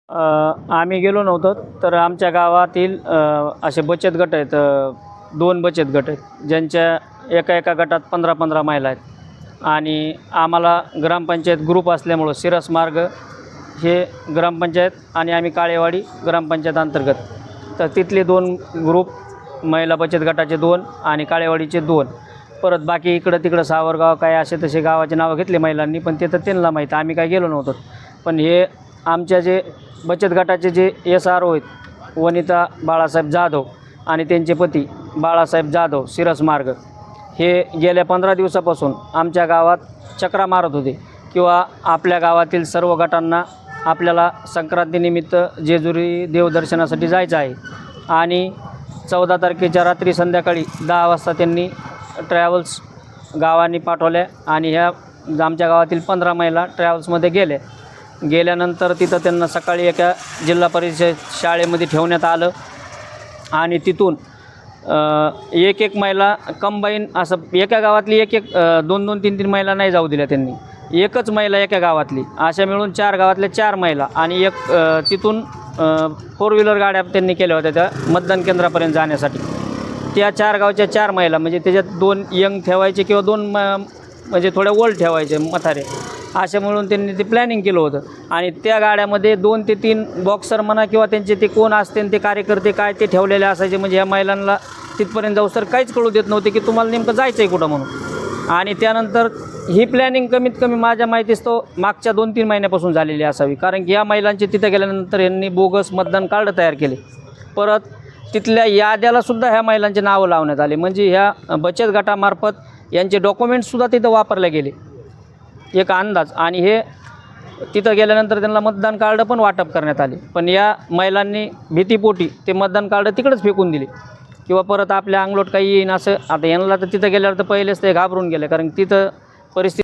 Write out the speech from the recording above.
आम्ही गेलो नव्हतो. तर आमच्या गावातील असे बचत गट आहेत, 2 बचत गट आहेत ज्यांच्या एका एका गटात 15-15 महिला आहेत. आणि आम्हाला ग्रामपंचायत ग्रुप असल्यामुळं सिरस मार्ग हे ग्रामपंचायत आणि आम्ही काळेवाडी ग्रामपंचायत अंतर्गत, तर तिथले 2 ग्रुप, महिला बचत गटाचे 2 आणि काळेवाडीचे 2. परत बाकी इकडं तिकडं सावरगाव काय असे तसे गावाचे नावं घेतले महिलांनी, पण ते तर त्यांना माहीत, आम्ही काय गेलो नव्हतो. पण हे आमच्या जे बचत गटाचे जे SRO आहेत, वनिता बाळासाहेब जाधव आणि त्यांचे पती बाळासाहेब जाधव सिरस मार्ग, हे गेल्या 15 दिवसापासून आमच्या गावात चक्रा मारत होते किंवा आपल्या गावातील सर्व गटांना आपल्याला संक्रांतीनिमित्त जेजुरी देवदर्शनासाठी जायचं आहे. आणि 14 तारखेच्या रात्री संध्याकाळी 10 वाजता त्यांनी ट्रॅव्हल्स गावांनी पाठवल्या आणि ह्या आमच्या गावातील 15 महिला ट्रॅव्हल्समध्ये गेल्यानंतर तिथं त्यांना सकाळी एका जिल्हा परिषद शाळेमध्ये ठेवण्यात आलं. आणि तिथून एक महिला कंबाईन असं एका गावातली 2-2, 3-3 महिला नाही जाऊ दिल्या त्यांनी. एकच महिला एका गावातली, अशा मिळून 4 गावातल्या 4 महिला आणि तिथून 4 व्हीलर गाड्या त्यांनी केल्या होत्या त्या मतदान केंद्रापर्यंत जाण्यासाठी. त्या 4 गावच्या 4 महिला, म्हणजे त्याच्यात 2 यंग ठेवायचे किंवा 2 म्हणजे थोड्या ओल्ड ठेवायचे म्हातारे, अशा मिळून त्यांनी ते प्लॅनिंग केलं होतं. आणि त्या गाड्यामध्ये 2 ते 3 बॉक्सर म्हणा किंवा त्यांचे ते कोण असते ते कार्यकर्ते काय ते ठेवलेले असायचे. म्हणजे ह्या महिलांना तिथपर्यंत जाऊ तर काहीच कळू देत नव्हते की तुम्हाला नेमकं जायचं आहे कुठं म्हणून. आणि त्यानंतर ही प्लॅनिंग कमीत कमी माझ्या माहितीस तो मागच्या 2-3 महिन्यापासून झालेली असावी, कारण की या महिलांचे तिथं गेल्यानंतर यांनी बोगस मतदान कार्ड तयार केले. परत तिथल्या याद्यालासुद्धा ह्या महिलांचे नावं लावण्यात आले, म्हणजे ह्या बचत गटामार्फत यांचे डॉक्युमेंट्ससुद्धा तिथं वापरले गेले, एक अंदाज. आणि हे तिथं गेल्यानंतर त्यांना मतदान कार्ड पण वाटप करण्यात आले. पण या महिलांनी भीतीपोटी ते मतदान कार्ड तिकडंच फेकून दिले किंवा परत आपल्या अंगलोट काही येईन असं. आता यांना तर तिथं गेल्यावर तर पहिलेच ते घाबरून गेले, कारण तिथं परिस्थिती